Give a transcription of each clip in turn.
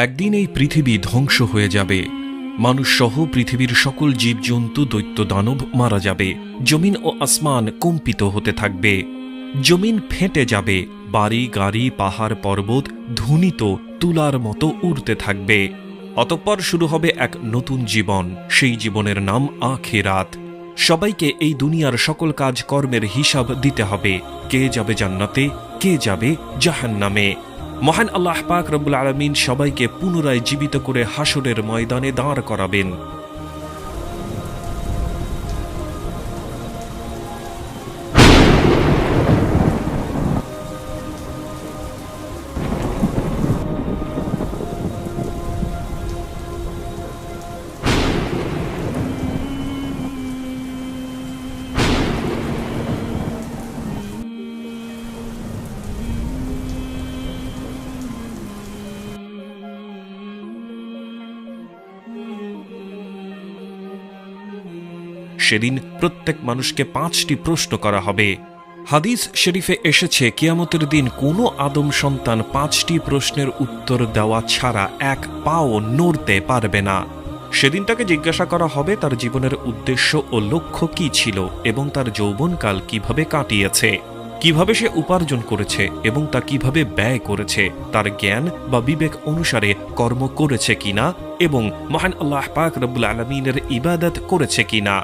একদিন এই পৃথিবী ধ্বংস হয়ে যাবে। মানুষ সহ পৃথিবীর সকল জীবজন্তু দৈত্য দানব মারা যাবে। জমিন ও আসমান কম্পিত হতে থাকবে। জমিন ফেটে যাবে, বাড়ি গাড়ি পাহাড় পর্বত ধুনিত তুলার মতো উড়তে থাকবে। অতঃপর শুরু হবে এক নতুন জীবন। সেই জীবনের নাম আখিরাত। সবাইকে এই দুনিয়ার সকল কাজ কর্মের হিসাব দিতে হবে। কে যাবে জান্নাতে, কে যাবে জাহান্নামে। মহান আল্লাহ পাক রব্বুল আলামিন সবাইকে পুনরায় জীবিত করে হাসরের ময়দানে দাঁড় করাবেন। সেদিন প্রত্যেক মানুষকে 5টি প্রশ্ন করা হবে। হাদিস শরীফে এসেছে, কিয়ামতের দিন কোনো আদম সন্তান 5টি প্রশ্নের উত্তর দেওয়া ছাড়া এক পাও নড়তে পারবে না। সেদিন তাকে জিজ্ঞাসা করা হবে তার জীবনের উদ্দেশ্য ও লক্ষ্য কি ছিল এবং তার যৌবনকাল কিভাবে কাটিয়েছে, কিভাবে সে উপার্জন করেছে এবং তা কিভাবে ব্যয় করেছে, তার জ্ঞান বা বিবেক অনুসারে কর্ম করেছে কিনা এবং মহান আল্লাহ পাক রব্বুল আলামিনের ইবাদত করেছে কিনা।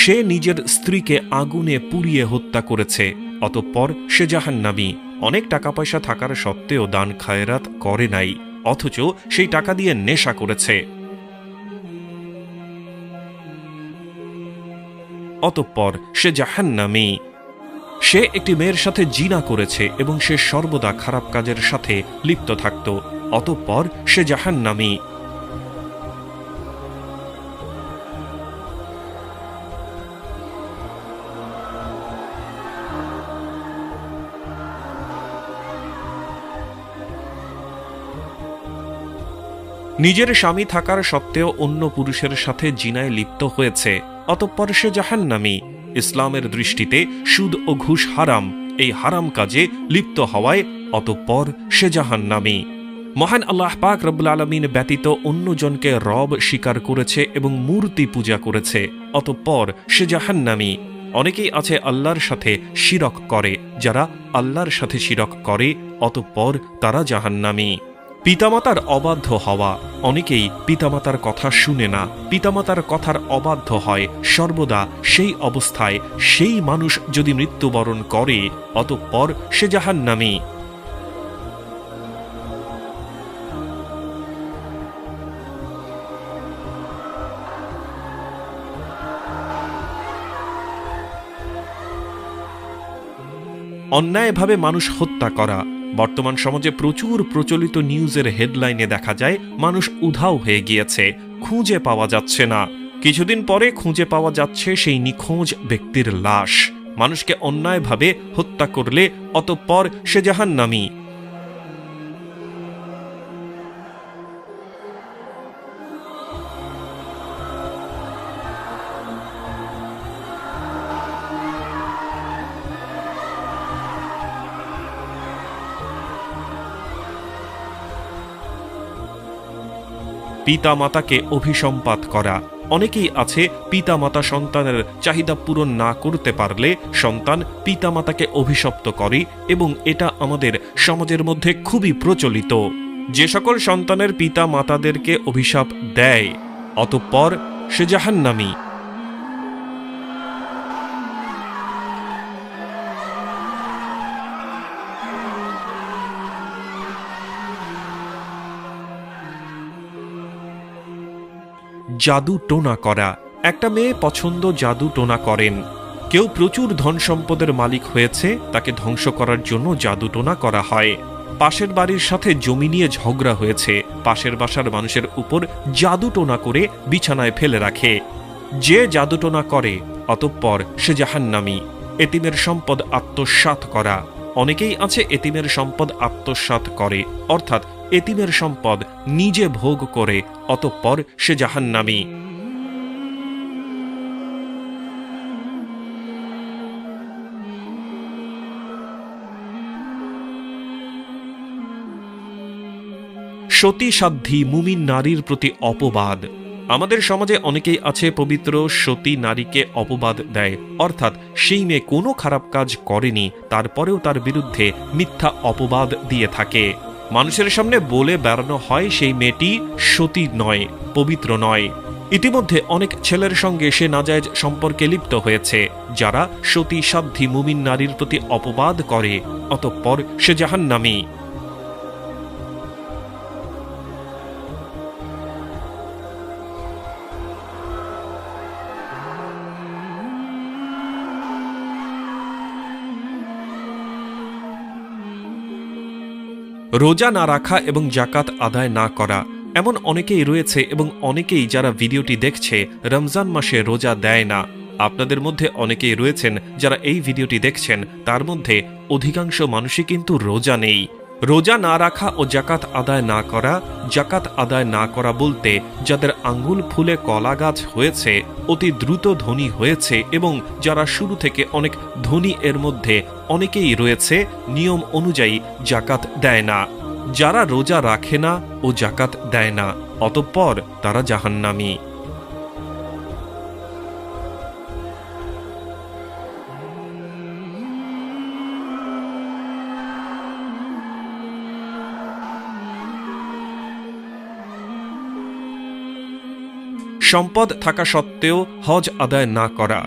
সে নিজের স্ত্রীকে আগুনে পুড়িয়ে হত্যা করেছে, অতঃপর সে জাহান্নামী। অনেক টাকা পয়সা থাকার সত্ত্বেও দান খায়রাত করে নাই, অথচ সেই টাকা দিয়ে নেশা করেছে, অতঃপর সে জাহান্নামী। সে একটি মেয়ের সাথে জিনা করেছে এবং সে সর্বদা খারাপ কাজের সাথে লিপ্ত থাকত, অতঃপর সে জাহান্নামী। নিজের স্বামী থাকার সত্ত্বেও অন্য পুরুষের সাথে জিনায় লিপ্ত হয়েছে, অতঃপর সে জাহান্নামী। ইসলামের দৃষ্টিতে সুদ ও ঘুষ হারাম, এই হারাম কাজে লিপ্ত হওয়ায় অতঃপর সে জাহান্নামী। মহান আল্লাহ পাক রব্বুল আলামিন ব্যতীত অন্যজনকে রব স্বীকার করেছে এবং মূর্তি পূজা করেছে, অতঃপর সে জাহান্নামী। অনেকেই আছে আল্লাহর সাথে শিরক করে, যারা আল্লাহর সাথে শিরক করে অতঃপর তারা জাহান্নামী। পিতামাতার অবাধ্য হওয়া, অনেকেই পিতামাতার কথা শুনে না, পিতামাতার কথার অবাধ্য হয় সর্বদা। সেই অবস্থায় সেই মানুষ যদি মৃত্যুবরণ করে অতঃপর সে জাহান্নামী। অন্যায়ভাবে মানুষ হত্যা করা। বর্তমান সমাজে প্রচুর প্রচলিত নিউজের হেডলাইনে দেখা যায় মানুষ উধাও হয়ে গিয়েছে, খুঁজে পাওয়া যাচ্ছে না। কিছুদিন পরে খুঁজে পাওয়া যাচ্ছে সেই নিখোঁজ ব্যক্তির লাশ। মানুষকে অন্যায়ভাবে হত্যা করলে অতঃপর সে জাহান্নামী। পিতা মাতাকে অভিসম্পাত করা। অনেকেই আছে পিতামাতা সন্তানের চাহিদা পূরণ না করতে পারলে সন্তান পিতামাতাকে অভিশপ্ত করে এবং এটা আমাদের সমাজের মধ্যে খুবই প্রচলিত। যে সকল সন্তানের পিতা মাতাদেরকে অভিশাপ দেয় অতঃপর সে জাহান্নামী। জাদু টোনা করা। একটা মেয়ে পছন্দ জাদু টোনা করেন। কেউ প্রচুর ধন সম্পদের মালিক হয়েছে, তাকে ধ্বংস করার জন্য জাদু টোনা করা হয়। পাশের বাড়ির সাথে জমি নিয়ে ঝগড়া হয়েছে, পাশের বাসার মানুষের উপর জাদু টোনা করে বিছানায় ফেলে রাখে। যে জাদু টোনা করে অতঃপর সে জাহান্নামী। এতিমের সম্পদ আত্মসাৎ করা। অনেকেই আছে এতিমের সম্পদ আত্মসাৎ করে, অর্থাৎ এতিমের সম্পদ নিজে ভোগ করে, অতঃপর সে জাহান্নামী। সতী সাধ্বী মুমিন নারীর প্রতি অপবাদ। আমাদের সমাজে অনেকেই আছে পবিত্র সতী নারীকে অপবাদ দেয়, অর্থাৎ সেই মেয়ে কোনো খারাপ কাজ করেনি, তারপরেও তার বিরুদ্ধে মিথ্যা অপবাদ দিয়ে থাকে। মানুষের সামনে বলে বেড়ানো হয় সেই মেয়েটি সতী নয়, পবিত্র নয়। ইতিমধ্যে অনেক ছেলের সঙ্গে সে নাজায়েজ সম্পর্কে লিপ্ত হয়েছে, যারা সতী সাধ্বী মুমিন নারীর প্রতি অপবাদ করে, অতঃপর সে জাহান্নামী। রোজা না রাখা এবং জাকাত আদায় না করা, এমন অনেকেই রয়েছে এবং অনেকেই যারা ভিডিওটি দেখছে রমজান মাসে রোজা দেয় না। আপনাদের মধ্যে অনেকেই রয়েছেন যারা এই ভিডিওটি দেখছেন, তার মধ্যে অধিকাংশ মানুষই কিন্তু রোজা নেই। রোজা না রাখা ও জাকাত আদায় না করা, জাকাত আদায় না করা বলতে যাদের আঙ্গুল ফুলে কলা গাছ হয়েছে, অতি দ্রুত ধনী হয়েছে এবং যারা শুরু থেকে অনেক ধনী, এর মধ্যে অনেকেই রয়েছে নিয়ম অনুযায়ী জাকাত দেয় না। যারা রোজা রাখে না ও জাকাত দেয় না, অতঃপর তারা জাহান্নামী। সম্পদ থাকা সত্ত্বেও হজ আদায় না করা।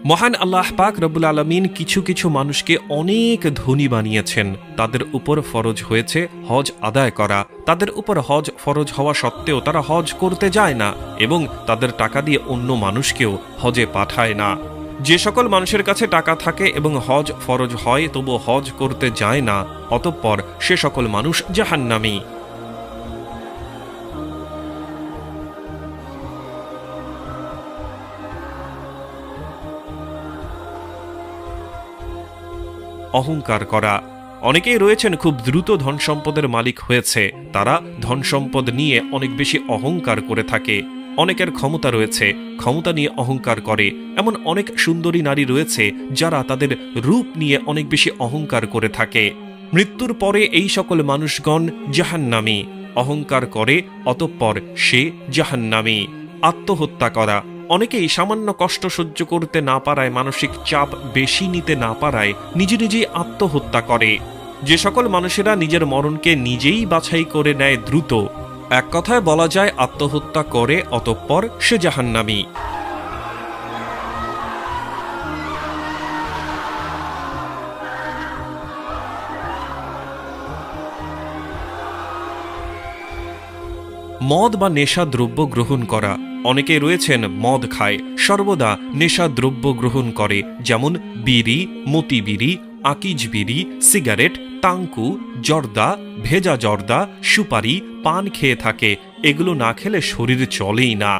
মহান আল্লাহ পাক রব্বুল আলামিন কিছু কিছু মানুষকে অনেক ধনী বানিয়েছেন, তাদের উপর ফরজ হয়েছে হজ আদায় করা। তাদের উপর হজ ফরজ হওয়া সত্ত্বেও তারা হজ করতে যায় না এবং তাদের টাকা দিয়ে অন্য মানুষকেও হজে পাঠায় না। যে সকল মানুষের কাছে টাকা থাকে এবং হজ ফরজ হয় তবু হজ করতে যায় না, অতঃপর সে সকল মানুষ জাহান্নামী। অহংকার করা। অনেকেই রয়েছেন খুব দ্রুত ধন সম্পদের মালিক হয়েছে, তারা ধন সম্পদ নিয়ে অনেক বেশি অহংকার করে থাকে। অনেকের ক্ষমতা রয়েছে, ক্ষমতা নিয়ে অহংকার করে। এমন অনেক সুন্দরী নারী রয়েছে যারা তাদের রূপ নিয়ে অনেক বেশি অহংকার করে থাকে। মৃত্যুর পরে এই সকল মানুষগণ জাহান্নামী। অহংকার করে, অতঃপর সে জাহান্নামী। আত্মহত্যা করা। অনেকেই সামান্য কষ্ট সহ্য করতে না পারায়, মানসিক চাপ বেশি নিতে না পারায় নিজে নিজেই আত্মহত্যা করে। যে সকল মানুষেরা নিজের মরণকে নিজেই বাছাই করে নেয় দ্রুত, এক কথায় বলা যায় আত্মহত্যা করে, অতঃপর সে জাহান্নামী। মদ বা নেশা দ্রব্য গ্রহণ করা। অনেকে রয়েছেন মদ খায়, সর্বদা নেশা দ্রব্য গ্রহণ করে, যেমন বিড়ি, মতি বিড়ি, আকিজ বিড়ি, সিগারেট, তাঙ্কু, জর্দা, ভেজা জর্দা, সুপারি, পান খেয়ে থাকে। এগুলো না খেলে শরীর চলেই না।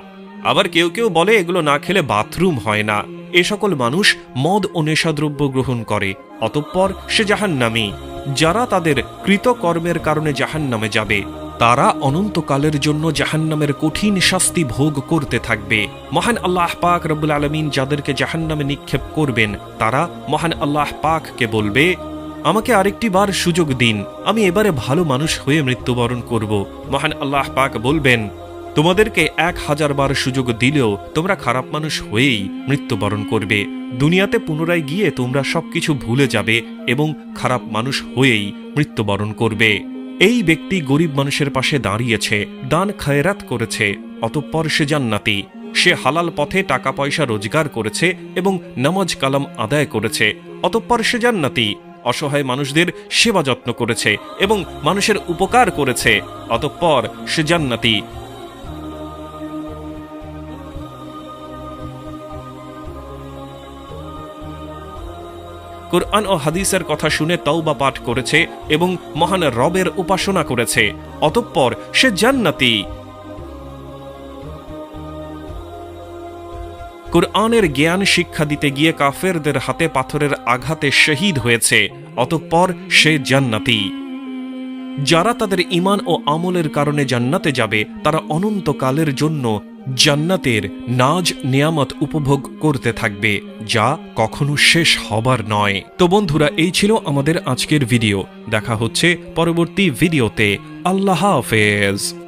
আবার কেউ কেউ বলে এগুলো না খেলে বাথরুম হয় না। এ সকল মানুষ মদ ও নেশাদ্রব্য গ্রহণ করে, অতঃপর সে জাহান্নামী। যারা তাদের কৃতকর্মের কারণে জাহান্নামে যাবে, তারা অনন্তকালের জন্য জাহান্নামের কঠিন শাস্তি ভোগ করতে থাকবে। মহান আল্লাহ পাক রব্বুল আলামিন যাদেরকে জাহান্নামে নিক্ষেপ করবেন, তারা মহান আল্লাহ পাককে বলবে, আমাকে আরেকটি বার সুযোগ দিন, আমি এবারে ভালো মানুষ হয়ে মৃত্যুবরণ করব। মহান আল্লাহ পাক বলবেন, তোমাদেরকে 1000 বার সুযোগ দিলেও তোমরা খারাপ মানুষ হয়েই মৃত্যুবরণ করবে। দুনিয়াতে পুনরায় গিয়ে তোমরা সবকিছু ভুলে যাবে এবং খারাপ মানুষ হয়েই মৃত্যুবরণ করবে। এই ব্যক্তি গরিব মানুষের পাশে দাঁড়িয়েছে, দান খায়রাত করেছে, অতঃপর সে জান্নাতি। সে হালাল পথে টাকা পয়সা রোজগার করেছে এবং নামাজ কালাম আদায় করেছে, অতঃপর সে জান্নাতি। অসহায় মানুষদের সেবা যত্ন করেছে এবং মানুষের উপকার করেছে, অতঃপর সে জান্নাতি। কুরআন ও হাদিসের কথা শুনে তওবা পাঠ করেছে এবং মহান রবের উপাসনা করেছে, অতঃপর সে জান্নাতি। কুরআনের জ্ঞান শিক্ষা দিতে গিয়ে কাফেরদের হাতে পাথরের আঘাতে শহীদ হয়েছে, অতঃপর সে জান্নাতি। যারা তাদের ঈমান ও আমলের কারণে জান্নাতে যাবে, তারা অনন্তকালের জন্য জান্নাতের নাজ নিয়ামত উপভোগ করতে থাকবে, যা কখনো শেষ হবার নয়। তো বন্ধুরা, এই ছিল আমাদের আজকের ভিডিও। দেখা হচ্ছে পরবর্তী ভিডিওতে। আল্লাহ হাফেজ।